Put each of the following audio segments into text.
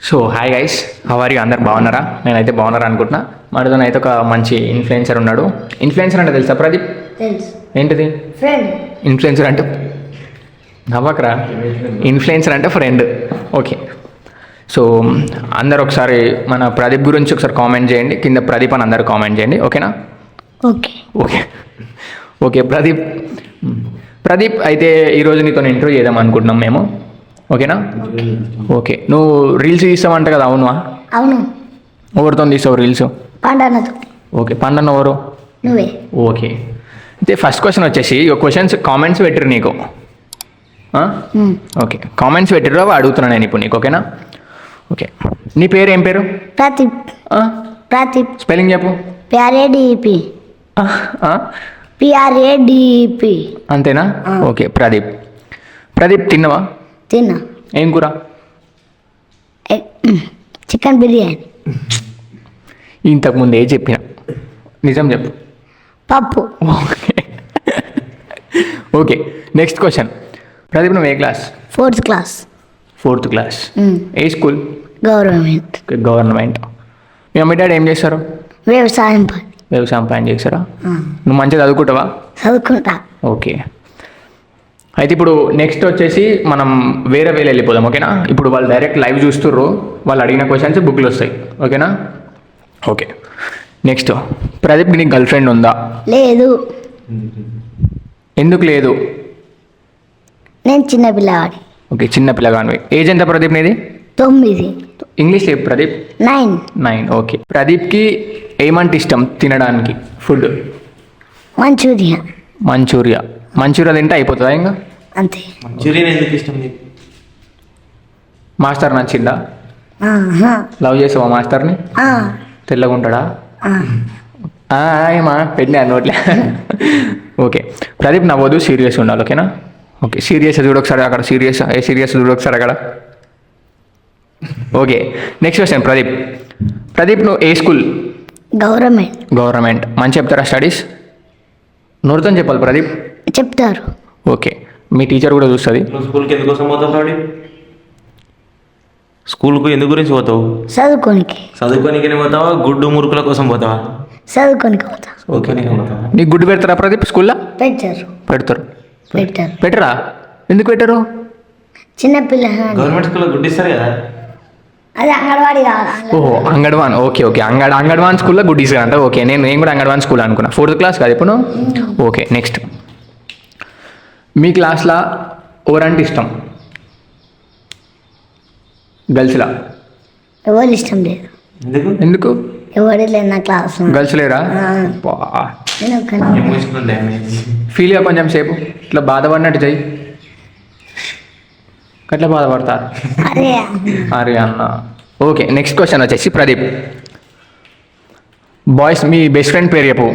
So hi guys, how are you? అందరు బాగున్నారా? నేనైతే బాగున్నారా అనుకుంటున్నా. మనతోనైతే ఒక మంచి ఇన్ఫ్లుయెన్సర్ ఉన్నాడు. ఇన్ఫ్లుయెన్సర్ అంటే తెలుసా ప్రదీప్? తెలుసు. ఏంటిది ఫ్రెండ్. ఇన్ఫ్లుయెన్సర్ అంటే? నవ్వకరా. ఇన్ఫ్లుయెన్సర్ అంటే ఫ్రెండ్. ఓకే. సో అందరు ఒకసారి మన ప్రదీప్ గురించి ఒకసారి కామెంట్ చేయండి. కింద ప్రదీప్ అని అందరు కామెంట్ చేయండి. ఓకేనా? ఓకే. ఓకే ఓకే ప్రదీప్ అయితే ఈరోజు నీతో ఇంటర్వ్యూ చేద్దాం అనుకుంటున్నాం మేము. ఓకేనా? ఓకే. నువ్వు రీల్స్ తీస్తావంట కదా, అవునా? అవును. ఎవరితో తీస్తావు రీల్స్? పండనతో. ఓకే. పండన్న ఎవరు? నువ్వే. ఓకే. అయితే ఫస్ట్ క్వశ్చన్ వచ్చేసి, క్వశ్చన్స్ కామెంట్స్ పెట్టిరు నీకు. ఓకే, కామెంట్స్ పెట్టిరు, అవి అడుగుతున్నాను నేను ఇప్పుడు నీకు. ఓకేనా? ఓకే. నీ పేరు ఏం పేరు? ప్రదీప్. ప్రదీప్. స్పెల్లింగ్ చెప్పు. PRADEP. PRADEP. అంతేనా? ఓకే. ప్రదీప్ తిన్నవా? తిన్నా. ఏం కూర? చికెన్ బిర్యానీ. ఇంతకుముందు ఏ చెప్పిన నిజం చెప్పు. పప్పు. Okay. Okay. Next question. Pradeep నువ్వు ఏ class? 4th class. 4th class. ఏ స్కూల్? గవర్నమెంట్. గవర్నమెంట్. మీ మమ్మీ డాడీ ఏం చేస్తారు? వ్యవసాయం పని. వ్యవసాయం పని చేస్తారా? నువ్వు మంచిగా చదువుకుంటావా? చదువుకుంటా. ఓకే. అయితే ఇప్పుడు నెక్స్ట్ వచ్చేసి మనం వేరే వెళ్ళిపోదాం. ఓకేనా? ఇప్పుడు వాళ్ళు డైరెక్ట్ లైవ్ చూస్తుర్రు, వాళ్ళు అడిగిన క్వశ్చన్స్ బుక్లు వస్తాయి. ఓకేనా? ఓకే. నెక్స్ట్, ప్రదీప్ నీకు గర్ల్ ఫ్రెండ్ ఉందా? లేదు. ఎందుకు లేదు? నేను చిన్న పిల్లవాడి. ఓకే, చిన్న పిల్లగానివి. ఏజ్ ఎంత ప్రదీప్ నీది? 9. ఇంగ్లీష్ లేదు ప్రదీప్. 9. ఓకే. ప్రదీప్కి ఏమంటే ఇష్టం తినడానికి? ఫుడ్? మంచూరియా తింటే అయిపోతుందా ఇంకా? అంతే. మంచూరియన్ ఎందుకు ఇష్టం నీకు? మాస్టర్ నచ్చిందా? లవ్ చేసావా మాస్టర్ని? తెల్లగా ఉంటాడా? ఏమా పెట్టినా నోట్లే. ఓకే. ప్రదీప్ నవ్వదు, సీరియస్ ఉండాలి. ఓకేనా? ఓకే. సీరియస్ చూడొకసారి అక్కడ. సీరియస్ చూడొకసారి అక్కడ. ఓకే. Next question. ప్రదీప్ నువ్వు ఏ స్కూల్? గవర్నమెంట్. మంచి చెప్తారా స్టడీస్? నోరుతో చెప్పాలి ప్రదీప్. చెప్తారు. ఓకే. మీ టీచర్ కూడా చూస్తుంది. నువ్వు స్కూల్కి ఎందుకోసం పోతావు ప్రదీప్? స్కూల్కు ఎందు గురించి పోతావు? చదువుకోనికనే పోతావా? గుడ్డు మురుకుల కోసం పోతావా? చదువుకోనికి పోతా. ఓకే. నీకు గుడ్డు పెడతారా ప్రదీప్ స్కూల్లో? పెడతారు. పెట్టరా? ఎందుకు పెట్టరు? చిన్నపిల్ల. గవర్నమెంట్ స్కూల్లో గుడ్డు ఇస్తారు కదా. అది అంగన్వాడీ కాదా? ఓహో, అంగడ్వాన్. ఓకే. అంగడ్వాన్ స్కూల్లో గుడ్ ఇస్తారు అంట. ఓకే. నేను కూడా అంగడ్వాన్ స్కూల్ అనుకున్నా. 4th క్లాస్ కాదు ఇప్పుడు. ఓకే. నెక్స్ట్, మీ క్లాస్లో ఎవరంటే ఇష్టం గర్ల్స్లా? ఎవరు ఇష్టం లేదు. ఎందుకు? ఎవరు లేదు నా క్లాస్. గర్ల్స్ లేరా? ఫీల్గా కొంచెం సేపు ఇట్లా బాధపడినట్టు చెయ్యి. అట్లా బాధపడతారు. అరే అన్న. ఓకే. నెక్స్ట్ క్వశ్చన్ వచ్చేసి, ప్రదీప్ బాయ్స్ మీ బెస్ట్ ఫ్రెండ్ పేరు చెప్పు.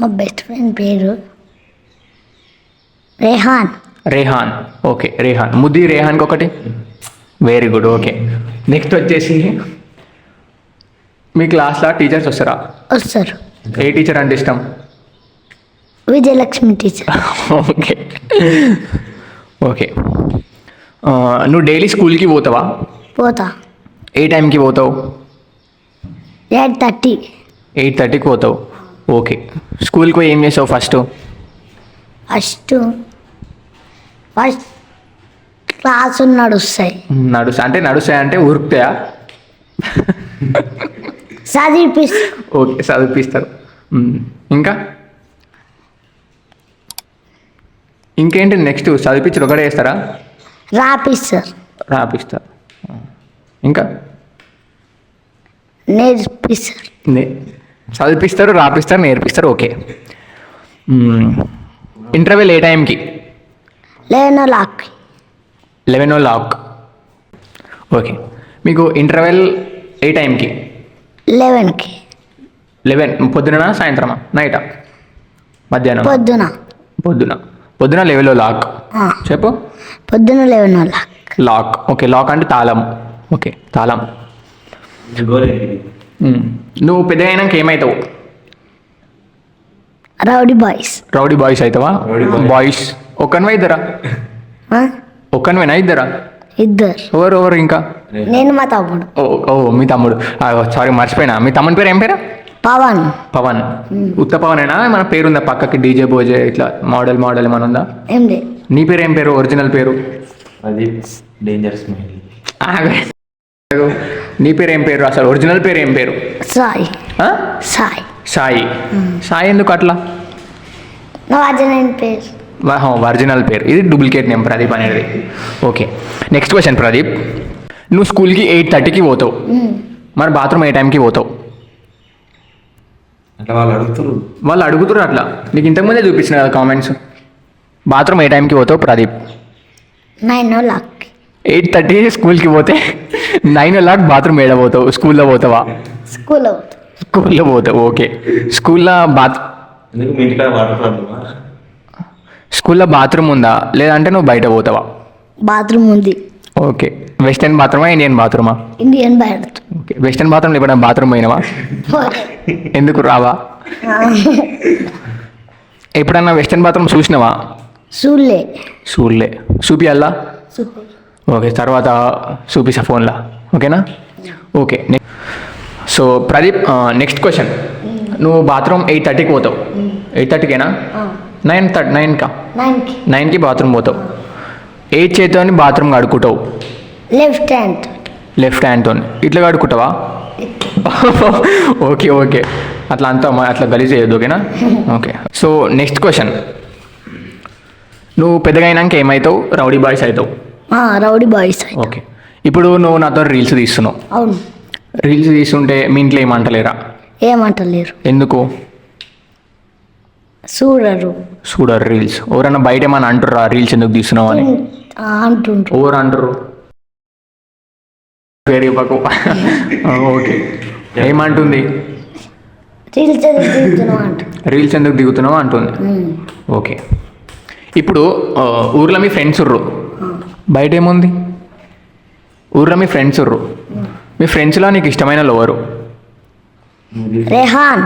మా బెస్ట్ ఫ్రెండ్ పేరు రేహాన్. ఓకే. రేహాన్. ముద్ది రేహాన్కి ఒకటి. Very good. ఓకే. నెక్స్ట్ వచ్చేసి, మీ క్లాస్లో టీచర్స్ వస్తారు. ఏ టీచర్ అంటే ఇష్టం? విజయలక్ష్మి టీచర్. ఓకే. నువ్వు డైలీ స్కూల్కి పోతావా? పోతా. ఏ టైంకి పోతావు? 8:30. 8:30కి పోతావు. ఓకే. స్కూల్కి పోయి ఏం చేస్తావు ఫస్ట్ క్లాసులు నడుస్తాయి అంటే ఉరుకుతాయా? ఓకే, చదివిపిస్తారు. ఇంకేంటి నెక్స్ట్? చదివిపించరు ఒకటే చేస్తారా? రాపిస్తారు. ఇంకా నేర్పిస్తారు. చదివిపిస్తారు, రాపిస్తారు, నేర్పిస్తారు. ఓకే. ఇంటర్వెల్ ఏ టైంకి? 11 o'clock. ఓకే. మీకు ఇంటర్వెల్ ఏ టైంకి? 11కి. 11 పొద్దున సాయంత్రమా నైటా మధ్యాహ్నం? పొద్దున 11 o'clock. చెప్పు. పొద్దున 11 o'clock. లాక్. ఓకే. లాక్ అంటే తాళం. ఓకే, తాళం. నువ్వు పెద్దగా అయినాక ఏమవుతావు? రౌడీ బాయ్స్ అవుతావా? బాయ్స్ ఒక్కనివా ఇద్దరా? ఇద్దరా? ఇద్దరు. ఎవరు ఇంకా? నేను మా తమ్ముడు ఓ ఓ మీ తమ్ముడు. సారీ మర్చిపోయినా. మీ తమ్ముని పేరు ఏం పేరు? పవన్. పవన్. ఉత్త పవనేనా? మన పేరుందా పక్కకి? డీజే బోజే ఇట్లా మోడల్ ఏమైనా ఉందా? ఏం లేదు. నీ పేరు ఏం పేరు? ఒరిజినల్ పేరు? అది డేంజర్ స్మైల్. నీ పేరు ఏం పేరు? అసలు ఒరిజినల్ పేరు ఏం పేరు? సాయి. ఆ? సాయి. సాయి. సాయి ఎందుకు అట్లా? నా ఒరిజినల్ పేరు. ఒరిజినల్ పేరు. ఇది డూప్లికేట్ నేమ్ ప్రదీప్ అనేది. Okay, next question Pradeep. నువ్వు స్కూల్కి 8:30కి పోతావు, మరి బాత్రూమ్ ఏ టైంకి పోతావు? అట్లా వాళ్ళు అడుగుతారు అట్లా. నీకు ఇంతకుముందే చూపించిన కదా కామెంట్స్. బాత్రూమ్ ఏ టైంకి పోతావు ప్రదీప్? 9:00. 8:30 స్కూల్కి పోతే 9:00 బాత్రూమ్ ఏడ పోతావు? స్కూల్లో పోతావా? స్కూల్లో పోతావు. ఓకే, స్కూల్లో ఎందుకు మీ ఇంటికాడ వాటర్ ప్రాబ్లమా? స్కూల్లో బాత్రూమ్ ఉందా లేదంటే నువ్వు బయట పోతావా? బాత్రూమ్ ఉంది. ఓకే, వెస్టర్న్ బాత్రూమా ఇండియన్ బాత్రూమా? Indian bathroom. ఓకే, వెస్టర్న్ బాత్రూమ్లో ఎప్పుడైనా బాత్రూమ్ పోయినావా? ఎందుకు రావా? ఎప్పుడన్నా వెస్టర్న్ బాత్రూమ్ చూసినావా? చూడలే. చూపియాలా? ఓకే, తర్వాత చూపిస్తా ఫోన్లో. ఓకేనా? Okay. So Pradeep, next question. నువ్వు బాత్రూమ్ 8:30కి పోతావు. 8:30కేనా? 9:30 9కి బాత్రూమ్ పోతావు. 8 చేతితో బాత్రూమ్ కడుక్కుంటావు. లెఫ్ట్ హ్యాండ్తో ఇట్లా కడుక్కుంటావా? ఓకే, అట్లా అట్లా గలీజ్ చేయొద్దు. ఓకేనా? ఓకే. So next question. నువ్వు పెద్దగా అయినాక ఏమవుతావు? రౌడీ బాయ్స్ అవుతావు. Rowdy boys. ఓకే, ఇప్పుడు నువ్వు నాతో రీల్స్ తీస్తున్నావు. అవును. రీల్స్ తీస్తుంటే మీ ఇంట్లో ఏమంటలేరా? ఏమంటలేరు. ఎందుకు? చూడరు రీల్స్. ఎవరన్నా బయట ఏమన్నా అంటుర్రా రీల్స్ ఎందుకు తీస్తున్నావు అని? అంటుండ్రు. ఎవరు అంటారు? పేరు చెప్పకు. ఓకే, ఏమంటుంది? రీల్స్ ఎందుకు దిగుతున్నావు అంటుంది. ఓకే, ఇప్పుడు ఊర్లో మీ ఫ్రెండ్స్ ఉర్రు, బయట ఏముంది? ఊర్లో మీ ఫ్రెండ్స్ ఉర్రు. మీ ఫ్రెండ్స్లో నీకు ఇష్టమైన లోవరు? రేహాన్.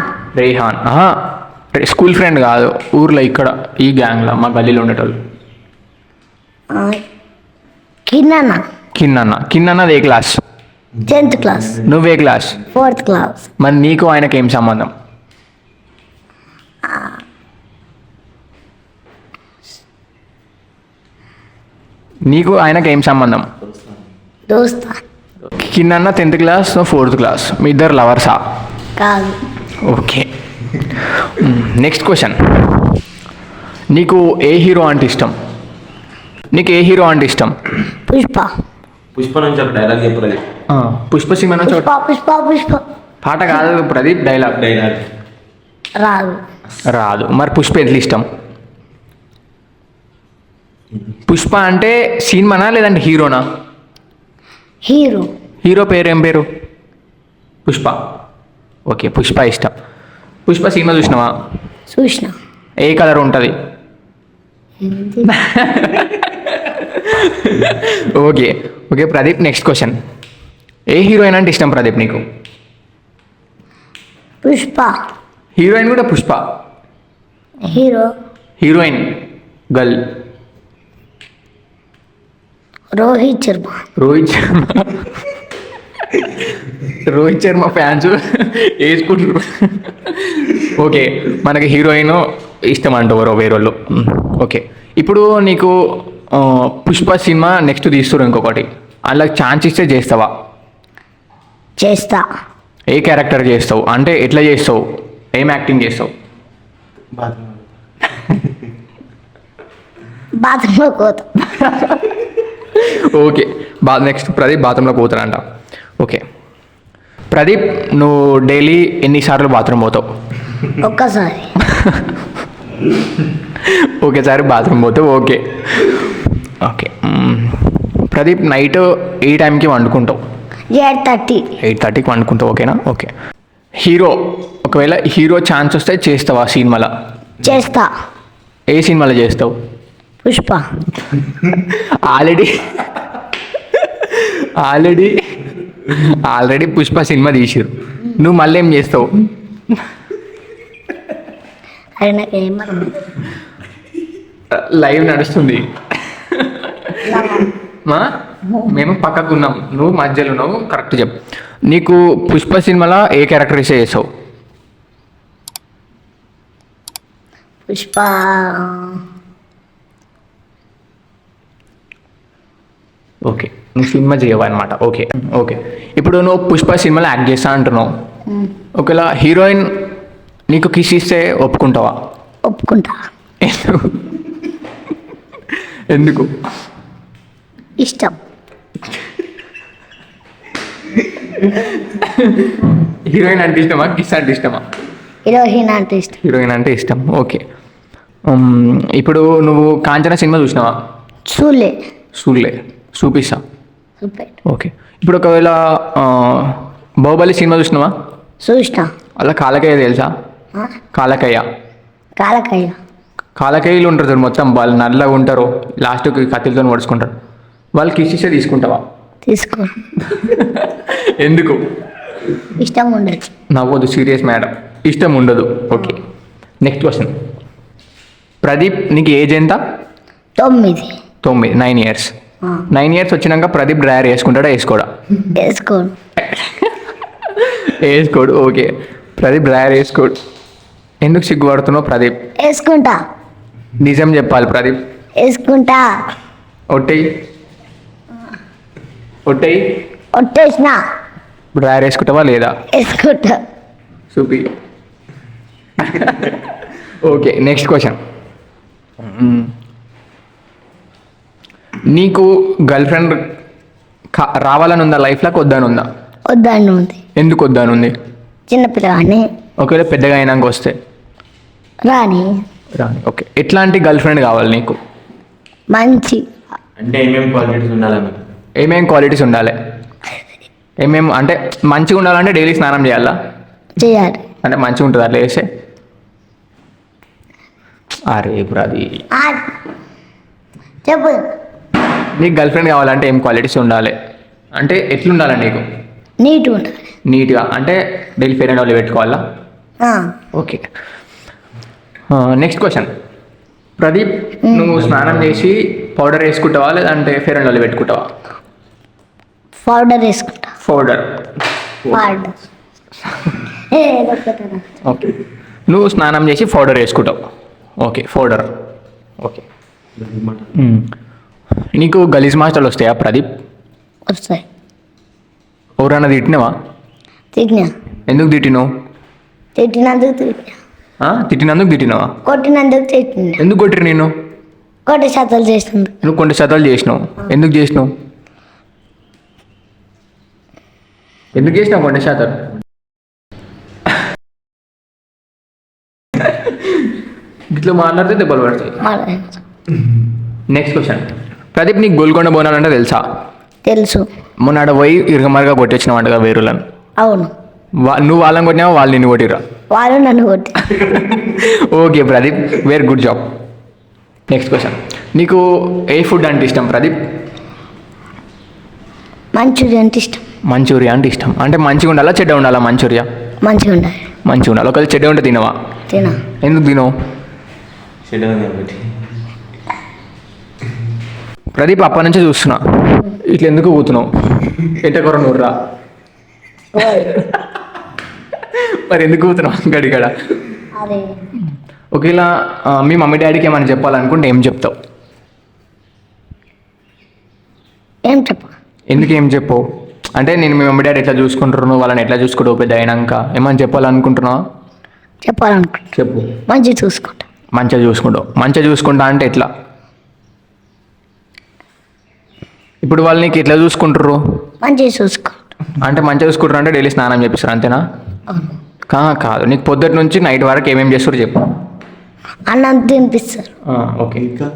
స్కూల్ ఫ్రెండ్ కాదు, ఊర్లో ఇక్కడ ఈ గ్యాంగ్లో మా గల్లీలో ఉండేటోళ్ళు. కిన్నన్నది ఏ క్లాస్? 10th class. నువ్వే క్లాస్? 4th class. మరి నీకు ఆయనకి ఏం సంబంధం? నీకు ఆయనకి ఏం సంబంధం? దోస్తా. కిన్నన్న 10th క్లాస్, 4th క్లాస్. మీ ఇద్దరు లవర్సా? కాదు. Okay, next question. నీకు ఏ హీరో అంటే ఇష్టం? పుష్ప నుంచి ఒక డైలాగ్ చెప్పలేదు. పుష్ప సినిమా నుంచి పుష్ప పాట కాదు ప్రదీప్, డైలాగ్. రాదు. మరి పుష్ప ఎట్లా ఇష్టం? పుష్ప అంటే సినిమానా లేదంటే హీరోనా? హీరో పేరు ఏం పేరు? పుష్ప. ఓకే, పుష్ప ఇష్టం. పుష్ప సినిమా చూసినా? ఏ కలర్ ఉంటుంది? Okay Pradeep, next question. ఏ హీరోయిన్ అంటే ఇష్టం ప్రదీప్ నీకు? పుష్ప. హీరోయిన్ కూడా Pushpa? Heroine girl? Rohit Sharma fans వేసుకుంటారు. ఓకే, మనకి హీరోయిన్ ఇష్టం అంటారు వేరే వాళ్ళు. ఓకే, ఇప్పుడు నీకు పుష్ప సినిమా నెక్స్ట్ తీస్తారు ఇంకొకటి, అలా ఛాన్స్ ఇస్తే చేస్తావా? చేస్తా. ఏ క్యారెక్టర్ చేస్తావు? అంటే ఎట్లా చేస్తావు? ఏం యాక్టింగ్ చేస్తావు? బాత్రూంలో పోతా. ఓకే, నెక్స్ట్ ప్రదీప్ బాత్రూంలో పోతాడంట. ఓకే ప్రదీప్, నువ్వు డైలీ ఎన్నిసార్లు బాత్రూమ్ పోతావు? ఒక్కసారి. ఒకేసారి బాత్రూమ్ పోతావు. ఓకే ప్రదీప్, నైట్ ఏ టైంకి వండుకుంటావు? 8:30కి వండుకుంటావు. ఓకేనా? ఓకే. ఒకవేళ హీరో ఛాన్స్ వస్తే చేస్తావా సినిమాలో? చేస్తా. ఏ సినిమాలో చేస్తావు? పుష్ప. ఆల్రెడీ పుష్ప సినిమా తీసిరు, నువ్వు మళ్ళీ ఏం చేస్తావు? లైవ్ నడుస్తుంది. మేము పక్కకు ఉన్నాం, నువ్వు మధ్యలో ఉన్నావు. కరెక్ట్ చెప్పు. నీకు పుష్ప సినిమాలో ఏ క్యారెక్టర్ ఇస్తే చేసావు? పుష్ప ఓకే, నువ్వు సినిమా చేయవు అనమాట. Okay okay. ఇప్పుడు నువ్వు పుష్ప సినిమాలో యాక్ట్ చేస్తా అంటున్నావు. ఒకవేళ హీరోయిన్ నీకు కిస్ ఇస్తే ఒప్పుకుంటావా? ఒప్పుకుంటా. ఎందుకు? ఇష్టం. హీరోయిన్ అంటే ఇష్టమా, కిస్ అంటే ఇష్టమా? హీరోయిన్ అంటే ఇష్టం. హీరోయిన్ అంటే ఇష్టం. ఓకే. ఇప్పుడు నువ్వు కాంచన సినిమా చూసినావా? చూలే. చూడలే, చూపిస్తా. సూపర్. ఓకే. ఇప్పుడు ఒకవేళ బాహుబలి సినిమా చూసినావా? చూసిన. అలా కాలకయ్య తెలుసా? కాలకయ్య. కాలకయ్య. కాలకయ్యలు ఉంటారు చూడు, మొత్తం వాళ్ళు నల్లగా ఉంటారు, లాస్ట్కి కత్తిలతో పడుచుకుంటారు. వాళ్ళు కిస్ ఇస్తే తీసుకుంటావా? తీసుకో. ఎందుకు? ఇష్టం ఉండదు. నవ్వదు, సీరియస్ మేడం. ఇష్టం ఉండదు. ఓకే. Next question. ప్రదీప్ నీకు ఏజ్ ఎంత? 9. 9 years. 9 years వచ్చినాక ప్రదీప్ డ్రైయర్ వేసుకుంటాడా వేసుకోడా? వేసుకోడు. వేసుకోడు. ఓకే. ప్రదీప్ డ్రైయర్ వేసుకోడు. ఎందుకు సిగ్గుపడుతున్నావు ప్రదీప్? వేసుకుంటా. నిజం చెప్పాలి ప్రదీప్. వేసుకుంటా. ఒట్టేయి, ఒట్టేయి. ఒట్టేసిన. డ్రైయర్ వేసుకుంటావా లేదా? వేసుకుంటా. చూపి. ఓకే. Next question. నీకు గర్ల్ ఫ్రెండ్ రావాలని ఉందా లైఫ్లోకి, వద్దని ఉందా? వద్దని ఉంది. ఎందుకు వద్దని ఉంది? చిన్నపిల్లగాని. ఒకవేళ పెద్దగా అయినాక వస్తే? రాని. రాని. ఓకే. ఎట్లాంటి గర్ల్ ఫ్రెండ్ కావాలి నీకు? మంచి. అంటే ఏమేమి క్వాలిటీస్ ఉండాలి మీకు? ఏమేం క్వాలిటీస్ ఉండాలి? ఏమేమి అంటే మంచిగా ఉండాలంటే డైలీ స్నానం చేయాలా? చేయాలి. అంటే మంచిగా ఉంటుంది అట్లా వేస్తే? అరే ఇప్పుడు అది చెప్పు. నీకు గర్ల్ ఫ్రెండ్ కావాలంటే ఏం క్వాలిటీస్ ఉండాలి అంటే ఎట్లుండాలి నీకు? నీట్ ఉండాలి. నీట్గా అంటే డైలీ ఫెయిర్ అండ్ లవ్లీ పెట్టుకోవాలా? ఓకే. Next question. ప్రదీప్ నువ్వు స్నానం చేసి పౌడర్ వేసుకుంటావా లేదంటే ఫెయిర్ అండ్ లవ్లీ పెట్టుకుంటావా? పౌడర్ వేసుకుంటా. పౌడర్. పౌడర్. ఓకే. నువ్వు స్నానం చేసి పౌడర్ వేసుకుంటావు. ఓకే. పౌడర్. ఓకే. నీకు గలీజ్ మాస్టర్లు వస్తాయా ప్రదీప్? వస్తాయి. ఎవరన్నా తిట్టినవా? తిట్టినా. ఎందుకు తిట్టినావు? తిట్టినందుకు తిట్టినా. తిట్టినందుకు తిట్టినావా? కొట్టినందుకు తిట్టినా. ఎందుకు కొట్టిరు నేను? కొట్టి శాతాలు చేసింది. నువ్వు కొన్ని శాతాలు చేసినావు. ఎందుకు చేసినావు? ఎందుకు చేసినావు కొన్ని శాతాలు? ఇట్లా మాట్లాడితే దెబ్బలు పడతాయి. Next question. ప్రదీప్ నీకు గోల్కొండ బోనాలంటే తెలుసా? తెలుసు. మొన్న ఆడ పోయి ఇరగమరగా కొట్టించినావు అంటగా వేరులను. అవును. నువ్వు వాళ్ళని కొట్టినావా వాళ్ళు నిన్ను కొట్టిరా? వాళ్ళు నన్ను కొట్టి. Okay Pradeep, very good job. Next question. నీకు ఏ ఫుడ్ అంటే ఇష్టం ప్రదీప్? మంచూరియా అంటే ఇష్టం. మంచూరియా అంటే ఇష్టం. అంటే మంచిగా ఉండాలా చెడ్డ ఉండాలా మంచూరియా? మంచిగా ఉండాలి. మంచిగా ఉండాలి. ఒకవేళ చెడ్డ ఉంటే తినవా? తినా. ఎందుకు తినవు? కాబట్టి ప్రదీప్ అప్పటి నుంచి చూస్తున్నా, ఇట్లా ఎందుకు కూతున్నావు? ఎంటకొర నూర్రా. మరి ఎందుకు కూతున్నావు గడిగడ? అదే. ఒకవేళ మీ మమ్మీ డాడీకి ఏమైనా చెప్పాలనుకుంటే ఏం చెప్తావు? ఏం చెప్ప? ఎందుకు ఏం చెప్పవు? అంటే నేను మీ మమ్మీ డాడీ ఎట్లా చూసుకుంటున్నావు, వాళ్ళని ఎట్లా చూసుకుంటావు పెద్ద అయినాక ఏమైనా చెప్పాలనుకుంటున్నావా? చెప్పాలనుకుంటా. చెప్పు. మంచిగా చూసుకుంటా. మంచిగా చూసుకుంటావు. మంచిగా చూసుకుంటా అంటే ఎట్లా? ఇప్పుడు వాళ్ళు నీకు ఎట్లా చూసుకుంటారు? మంచిగా చూసుకుంటా. అంటే మంచిగా చూసుకుంటారు అంటే డైలీ స్నానం చేపిస్తారు అంతేనా? కాదు, నీకు పొద్దుటి నుంచి నైట్ వరకు ఏమేమి చేస్తారు చెప్పు. అన్నం తినిపిస్తారు. ఓకే. ఇంకా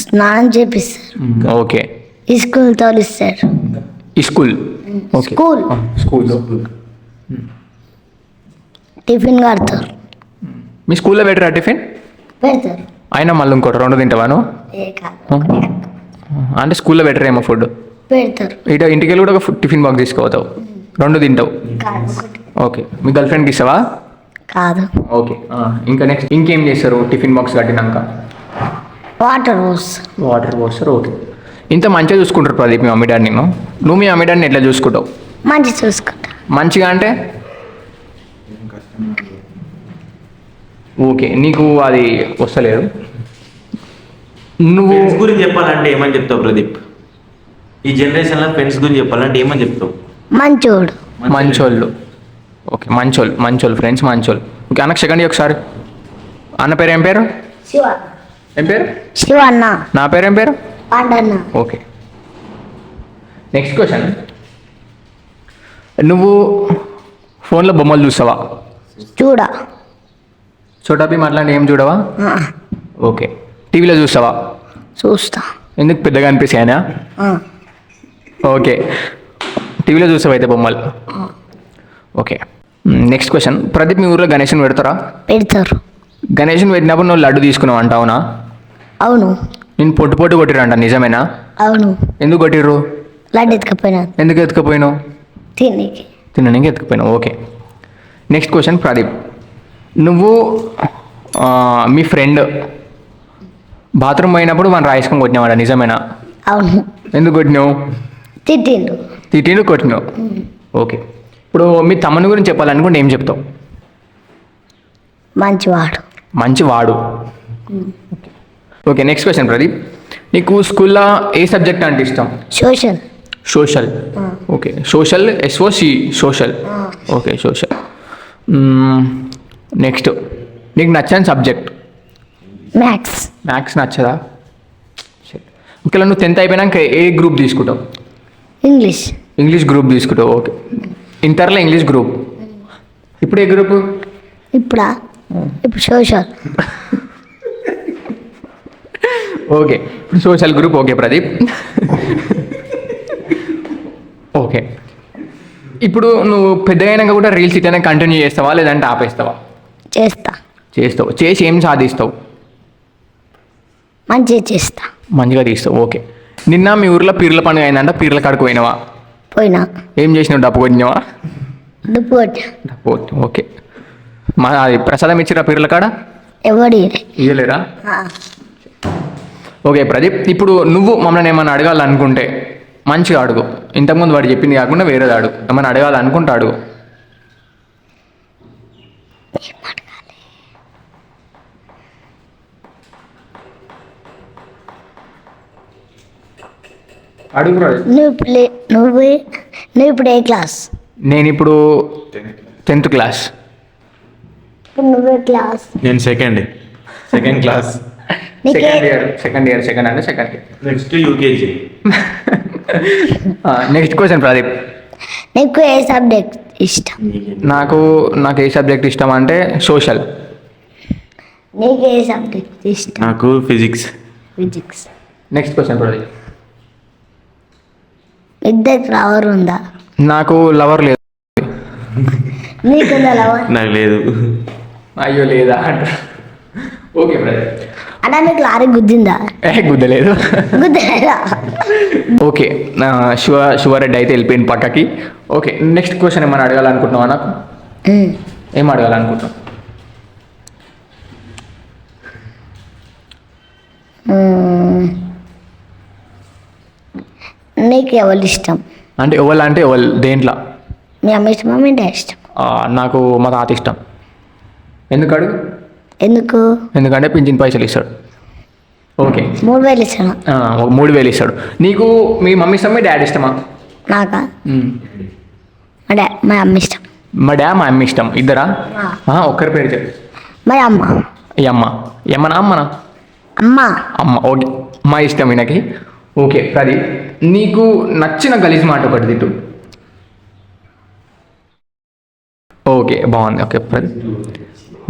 స్నానం చేపిస్తారు. ఓకే. స్కూల్ తోలిస్తారు. స్కూల్. ఓకే. స్కూల్లో టిఫిన్ కడతారు. మీ స్కూల్లో పెట్టరా టిఫిన్? పెడతారు. అయినా మళ్ళీ ఇంకోటి 2 తింటావాను? ఏ కాదు. అంటే స్కూల్లో పెట్టరేమో ఫుడ్? పెడతారు. ఇటు ఇంటికి వెళ్ళి కూడా ఒక టిఫిన్ బాక్స్ తీసుకుపోతావు, 2 తింటావు. కాదు. ఓకే. మీ గర్ల్ ఫ్రెండ్కి ఇస్తావా? కాదు. ఓకే. ఇంకా నెక్స్ట్ ఇంకేం చేస్తారు టిఫిన్ బాక్స్ కట్టినాక? వాటర్ పోస్ వాటర్ పోస్తారు ఓకే. ఇంత మంచిగా చూసుకుంటారు ప్రదీప్ మీ మమ్మీ డాడీ నిన్ను. నువ్వు మీ మమ్మీ డాడీని ఎట్లా చూసుకుంటావు? మంచి చూసుకుంటా. మంచిగా అంటే ఓకే నీకు అది వస్తలేదు. నువ్వు ఫ్రెండ్స్ గురించి చెప్పాలంటే ఏమని చెప్తావు ప్రదీప్? ఈ జనరేషన్లో ఫ్రెండ్స్ గురించి చెప్పాలంటే ఏమని చెప్తావు? మంచోడు. మంచోళ్ళు ఓకే మంచోళ్ళు ఫ్రెండ్స్ మంచోళ్ళు ఓకే. అన్నకు సెకండ్ ఒకసారి. అన్న పేరు ఏం పేరు? శివ. ఏం పేరు? శివన్న. నా పేరు ఏం పేరు? పాండన్న. ఓకే. నెక్స్ట్ క్వశ్చన్, నువ్వు ఫోన్లో బొమ్మలు చూస్తావా? చూడ. చోటా భీమ్ అట్లాంటి ఏం చూడవా? ఆ, ఓకే. టీవీలో చూస్తావా? చూస్తా. ఎందుకు పెద్దగా అనిపిస్తాయనా? ఆ, ఓకే. టీవీలో చూస్తావు అయితే బొమ్మలు. ఓకే. నెక్స్ట్ క్వశ్చన్, ప్రదీప్ మీ ఊర్లో గణేష్ని పెడతారా? పెడతారు. గణేష్ని పెట్టినప్పుడు నువ్వు లడ్డు తీసుకున్నావు అంట అవునా? అవును. నేను పొట్టు కొట్టిరంట నిజమేనా? అవును. ఎందుకు కొట్టిర్రు? లడ్డు ఎత్తుకపోయినా ఎందుకు ఎత్తుకపోయినావు? తినికి. తినడానికి ఎత్తుకపోయినావు ఓకే. నెక్స్ట్ క్వశ్చన్ ప్రదీప్, నువ్వు మీ ఫ్రెండ్ బాత్రూమ్ పోయినప్పుడు మనం రాసుకొని కొట్టినావాడ నిజమేనా? అవును. ఎందుకు కొట్టినావు? తిట్టిండు. తిట్టిండు కొట్టినావు ఓకే. ఇప్పుడు మీ తమ్ముని గురించి చెప్పాలనుకుంటే ఏం చెప్తావు? మంచివాడు. మంచి వాడు ఓకే. నెక్స్ట్ క్వశ్చన్ ప్రదీప్, నీకు స్కూల్లో ఏ సబ్జెక్ట్ అంటే ఇష్టం? Social. Social okay. Social SOC social okay social. Next, నీకు నచ్చని సబ్జెక్ట్? మ్యాథ్స్. మ్యాథ్స్ నచ్చదా? ఓకే. నువ్వు 10th అయిపోయినాక ఏ గ్రూప్ తీసుకుంటావు? ఇంగ్లీష్. ఇంగ్లీష్ గ్రూప్ తీసుకుంటావు ఓకే. ఇంటర్లో ఇంగ్లీష్ గ్రూప్. ఇప్పుడు ఏ గ్రూప్? ఇప్పుడా? ఇప్పుడు సోషల్. ఓకే ఇప్పుడు social group okay Pradeep. Okay. ఇప్పుడు నువ్వు పెద్దగా అయినాక కూడా రీల్స్ ఇట్లనే కంటిన్యూ చేస్తావా లేదంటే ఆపేస్తావా? చేస్తా. చేస్తావు. చేసి ఏం సాధిస్తావు? మంచిగా చేస్తా. మంచిగా తీస్తావు ఓకే. నిన్న మీ ఊర్లో పీర్ల పండుగ అయిందంట, పీర్ల కాడికి పోయినావా? పోయినా. ఏం చేసినావు? డప్పు కొట్టినావా? దుప్పు కొట్టా. డప్పు ఓకే. మా అది ప్రసాదం ఇచ్చిరా పీర్ల కాడ? ఎవడి? ఇయ్యలేరా? ఓకే ప్రదీప్, ఇప్పుడు నువ్వు మమ్మల్ని ఏమన్నా అడగాలనుకుంటే మంచిగా అడుగు. ఇంతకుముందు వాడు చెప్పింది కాకుండా వేరేది అడుగు. ఏమన్నా అడగాలనుకుంటే అడుగు. అడుగు ప్రదీప్. నువ్వు ఇప్పుడు ఏ క్లాస్? నేను ఇప్పుడు 10th క్లాస్. ఇప్పుడు నువ్వే క్లాస్. నేను second class. Second year next UKG. Next question Pradeep, నీకు ఏ సబ్జెక్ట్ ఇష్టం? నాకు ఏ సబ్జెక్ట్ ఇష్టం అంటే సోషల్. నీకు ఏ సబ్జెక్ట్ ఇష్టం? నాకు physics. Physics. Next question Pradeep, ఇద్దరికి లవర్ ఉందా? నాకు లవర్ లేదు. నీకుందా లవర్? నాకు లేదు. అయ్యో లేదా అంట. ఓకే ప్రదీప్. అంటే నీకు లారీ గుద్దిందా? గుద్దలేదు. గుద్దలేదా? ఓకే. శివారెడ్డి అయితే వెళ్ళిపోయింది పక్కకి. ఓకే. నెక్స్ట్ క్వశ్చన్ ఏమైనా అడగాలనుకుంటున్నావా నాకు? ఏం అడగాలనుకుంటున్నావు? నీకు ఎవరు ఇష్టం? అంటే ఎవరు దేంట్లో? మీ అమ్మ ఇష్టమా మీ డాడీ ఇష్టం? నాకు మా తాత ఇష్టం. ఎందుకు అడుగు? ఎందుకంటే పింఛన్ పైసలు ఇస్తాడు. ఓకే. 3000 ఇస్తాను. 3000 ఇస్తాడు. నీకు మీ మమ్మీ ఇష్టమా మీ డాడీ ఇష్టమా? నాకా? మా అమ్మ ఇష్టం. మా అమ్మ ఇష్టం. ఇద్దరా? ఒక్కరి పేరు చెప్పు. మా అమ్మ. ఎమ్మనా అమ్మనా? అమ్మ ఓకే. మా ఇష్టం ఈయనకి. ఓకే ప్రదీప్, నీకు నచ్చిన గలీజ్ మాట ఒకటి తిట్టు. ఓకే బాగుంది. ఓకే ప్రదీప్.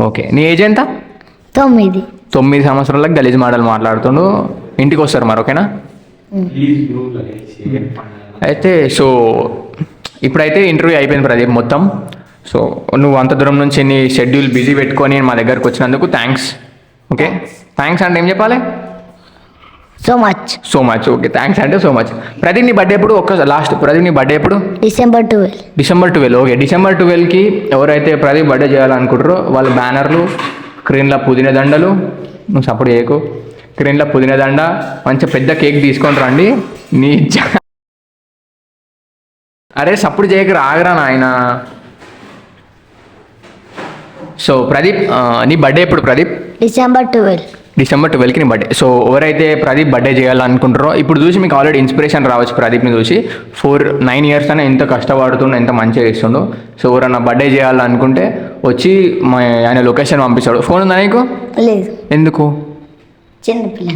ఓకే. నీ ఏజ్ ఎంత? 9 సంవత్సరాలకు గలీజ్ మాటలు మాట్లాడుతుండు. ఇంటికి వస్తారు మరి ఓకేనా? అయితే సో ఇప్పుడైతే ఇంటర్వ్యూ అయిపోయింది ప్రదీప్ మొత్తం. సో నువ్వు అంత దూరం నుంచి నీ షెడ్యూల్ బిజీ పెట్టుకొని మా దగ్గరకు వచ్చినందుకు థ్యాంక్స్. ఓకే. థ్యాంక్స్ అంటే ఏం చెప్పాలి? So much okay. థ్యాంక్స్ అంటే సో మచ్. ప్రదీప్ నీ బర్త్డే ఎప్పుడు? ప్రదీప్ నీ బర్త్డే ఎప్పుడు? December 12. ఓకే. December 12కి ఎవరైతే ప్రదీప్ బర్త్డే చేయాలనుకుంటారో వాళ్ళ బ్యానర్లు, స్క్రీన్లో పుదీనా దండలు, నువ్వు సపోర్ట్ చేయకు, క్రేన్లో పుదీనా దండ మంచి పెద్ద కేక్ తీసుకొని రండి నీ అరే సప్పుడు చేయక ఆగరా నాయన. సో ప్రదీప్ నీ బర్త్డే ఎప్పుడు ప్రదీప్? December 12. December 12కి నీ బర్త్డే. సో ఎవరైతే ప్రదీప్ బర్త్డే చేయాలనుకుంటారో ఇప్పుడు చూసి మీకు ఆల్రెడీ ఇన్స్పిరేషన్ రావచ్చు ప్రదీప్ని చూసి. 9 years అని ఎంత కష్టపడుతుండో ఎంత మంచిగా చేస్తుండో. సో ఎవరన్నా బర్త్డే చేయాలనుకుంటే వచ్చి ఆయన లొకేషన్ పంపిస్తాడు. ఫోన్ ఉందా నీకు? లేదు. ఎందుకు? చిన్నపిల్ల.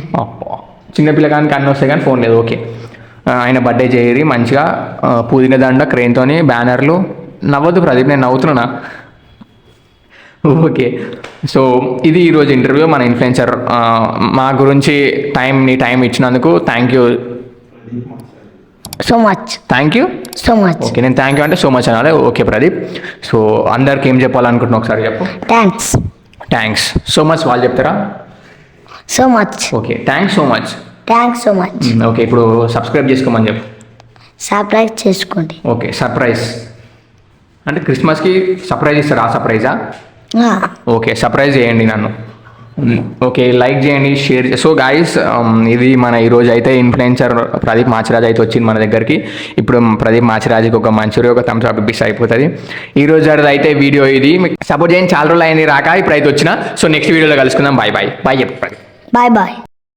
చిన్నపిల్లగానికి అన్నీ వస్తాయి కానీ ఫోన్ లేదు. ఓకే, ఆయన బర్త్డే చేయరి మంచిగా పుదీనా దండ క్రెయిన్తోని బ్యానర్లు. నవ్వద్దు ప్రదీప్, నేను నవ్వుతున్నా. ఓకే, సో ఇది ఈరోజు ఇంటర్వ్యూ. మన ఇన్ఫ్లుయెన్సర్ మా గురించి నీ టైం ఇచ్చినందుకు thank you so much. Thank you so much. Okay, నేను థ్యాంక్ యూ అంటే సో మచ్ అనాలి. ఓకే ప్రదీప్, సో అందరికి ఏం చెప్పాలనుకుంటున్నా ఒకసారి చెప్పు. థ్యాంక్స్ సో మచ్ వాళ్ళు చెప్తారా? So much. Okay, thanks so much. Okay, ఇప్పుడు సబ్స్క్రైబ్ చేసుకోమని చెప్పు. సబ్స్క్రైబ్ చేసుకోండి. ఓకే, సర్ప్రైజ్ అంటే క్రిస్మస్కి సర్ప్రైజ్ ఇస్తారా? సర్ప్రైజా? ఓకే, సర్ప్రైజ్ చేయండి నన్ను. ఓకే, లైక్ చేయండి, షేర్. సో గాయస్, ఇది మన ఈరోజు అయితే ఇన్ఫ్లుయెన్సర్ ప్రదీప్ మాచిరాజ్ అయితే వచ్చింది మన దగ్గరికి. ఇప్పుడు ప్రదీప్ మాచిరాజ్కి ఒక మంచూరియా ఒక థమ్స్ అప్ ఇప్పిస్తే అయిపోతుంది. ఈరోజు అయితే వీడియో ఇది. మీకు సపోర్ట్ చేయండి, చాలా రోజులు అయింది రాక, ఇప్పుడు అయితే వచ్చిన. సో నెక్స్ట్ వీడియోలో కలుసుకుందాం. బాయ్ చెప్పు ప్రదీప్. బాయ్.